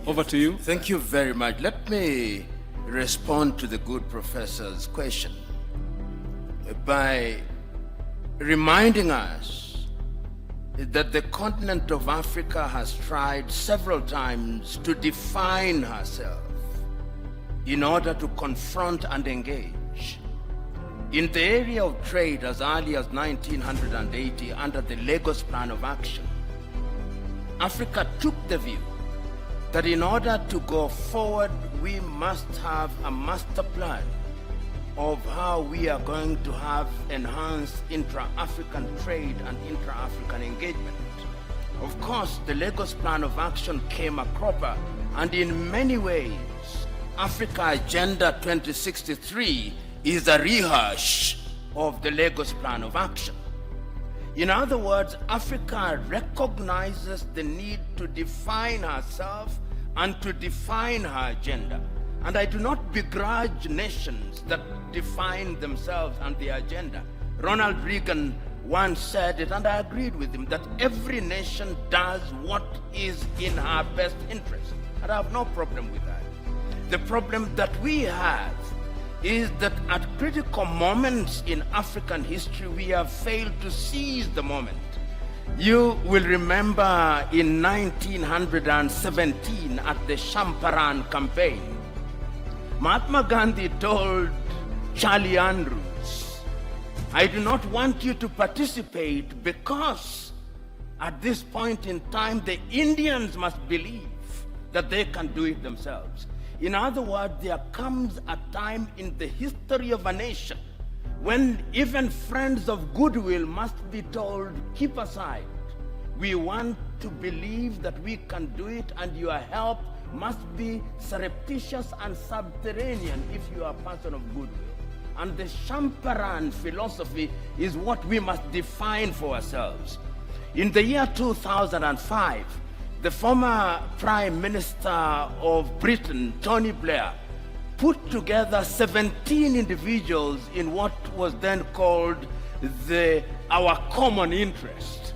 Over to you. Thank you very much. Let me respond to the good professor's question by reminding us that the continent of Africa has tried several times to define herself in order to confront and engage. In the area of trade as early as 1980 under the Lagos Plan of Action, Africa took the view that in order to go forward, we must have a master plan of how we are going to have enhanced intra-African trade and intra-African engagement. Of course, the Lagos Plan of Action came a cropper, and in many ways, Africa Agenda 2063 is a rehash of the Lagos Plan of Action. In other words, Africa recognizes the need to define herself and to define her agenda. And I do not begrudge nations that define themselves and their agenda. Ronald Reagan once said it, and I agreed with him, that every nation does what is in her best interest. And I have no problem with that. The problem that we have is that at critical moments in African history, we have failed to seize the moment. You will remember in 1917 at the Champaran campaign, Mahatma Gandhi told Charlie Andrews, I do not want you to participate because at this point in time, the Indians must believe that they can do it themselves. In other words, there comes a time in the history of a nation when even friends of goodwill must be told, keep aside. We want to believe that we can do it, and your help must be surreptitious and subterranean if you are a person of goodwill. And the Champaran philosophy is what we must define for ourselves. In the year 2005, the former Prime Minister of Britain, Tony Blair, put together 17 individuals in what was then called our common interest.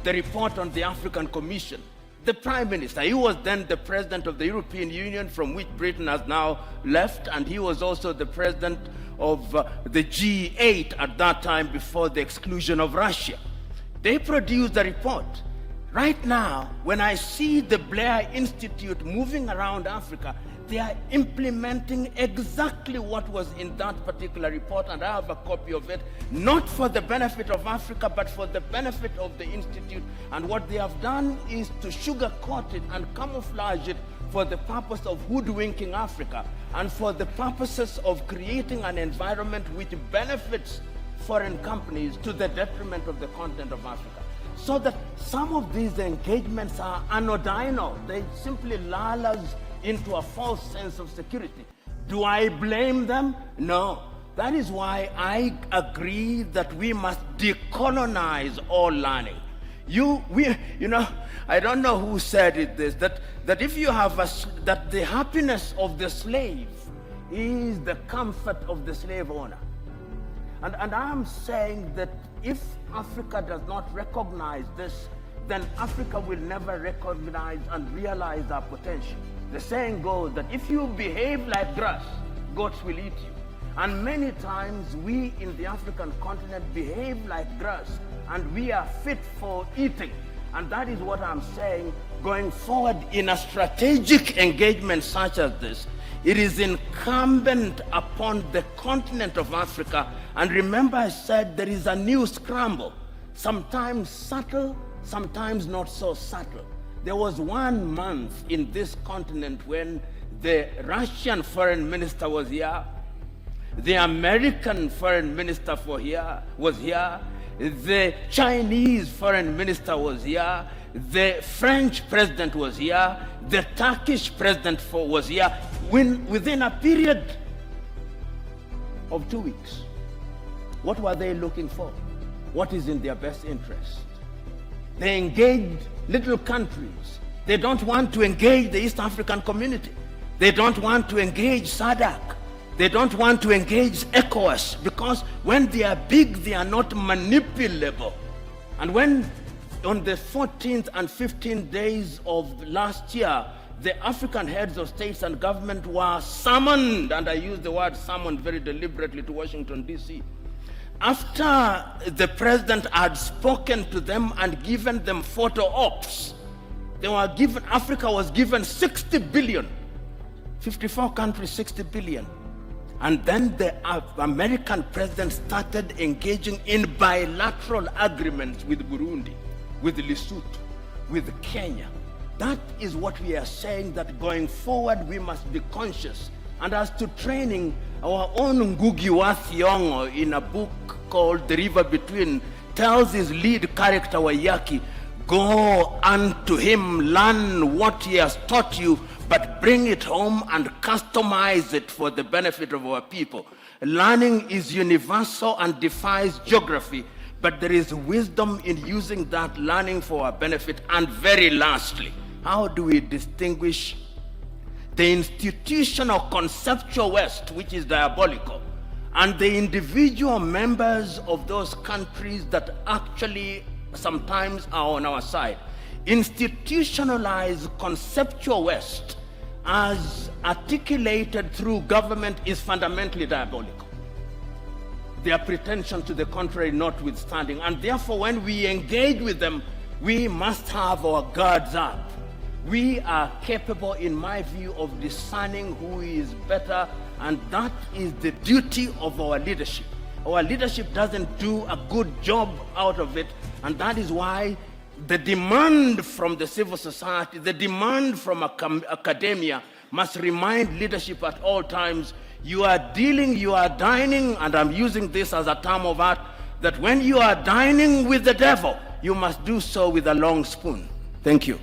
The report on the African Commission. The Prime Minister, he was then the President of the European Union, from which Britain has now left, and he was also the President of the G8 at that time before the exclusion of Russia. They produced a report. Right now, when I see the Blair Institute moving around Africa, they are implementing exactly what was in that particular report, and I have a copy of it, not for the benefit of Africa, but for the benefit of the Institute. And what they have done is to sugarcoat it and camouflage it for the purpose of hoodwinking Africa and for the purposes of creating an environment which benefits foreign companies to the detriment of the continent of Africa. So that some of these engagements are anodinal. They simply lull us into a false sense of security. Do I blame them? No. That is why I agree that we must decolonize all learning. I don't know who said it this, that if you have that the happiness of the slave is the comfort of the slave owner. And I'm saying that if Africa does not recognize this, then Africa will never recognize and realize our potential. The saying goes that if you behave like grass, goats will eat you. And many times we in the African continent behave like grass, and we are fit for eating. And that is what I'm saying, going forward in a strategic engagement such as this, it is incumbent upon the continent of Africa. And remember, I said there is a new scramble, sometimes subtle, sometimes not so subtle. There was 1 month in this continent when the Russian foreign minister was here, the American foreign minister was here, the Chinese foreign minister was here, the French president was here, the Turkish president was here, within a period of 2 weeks. What were they looking for? What is in their best interest? They engaged little countries. They don't want to engage the East African community. They don't want to engage SADC. They don't want to engage ECOWAS, because when they are big, they are not manipulable. And when On the 14th and 15th days of last year, the African heads of states and government were summoned, and I use the word summoned very deliberately, to Washington, D.C. After the president had spoken to them and given them photo ops, Africa was given 60 billion. 54 countries, 60 billion. And then the American president started engaging in bilateral agreements with Burundi, with Lesotho, with Kenya. That is what we are saying, that going forward we must be conscious. And as to training, our own Ngugi wa Thiong'o, in a book called The River Between, tells his lead character Wayaki, go unto him, learn what he has taught you, but bring it home and customize it for the benefit of our people. Learning is universal and defies geography, but there is wisdom in using that learning for our benefit. And very lastly, how do we distinguish the institutional conceptual West, which is diabolical, and the individual members of those countries that actually sometimes are on our side? Institutionalized conceptual West, as articulated through government, is fundamentally diabolical, their pretension to the contrary notwithstanding. And therefore, when we engage with them, we must have our guards up. We are capable, in my view, of discerning who is better, and that is the duty of our leadership. Our leadership doesn't do a good job out of it, and that is why the demand from the civil society, the demand from academia must remind leadership at all times, you are dining, and I'm using this as a term of art, that when you are dining with the devil, you must do so with a long spoon. Thank you.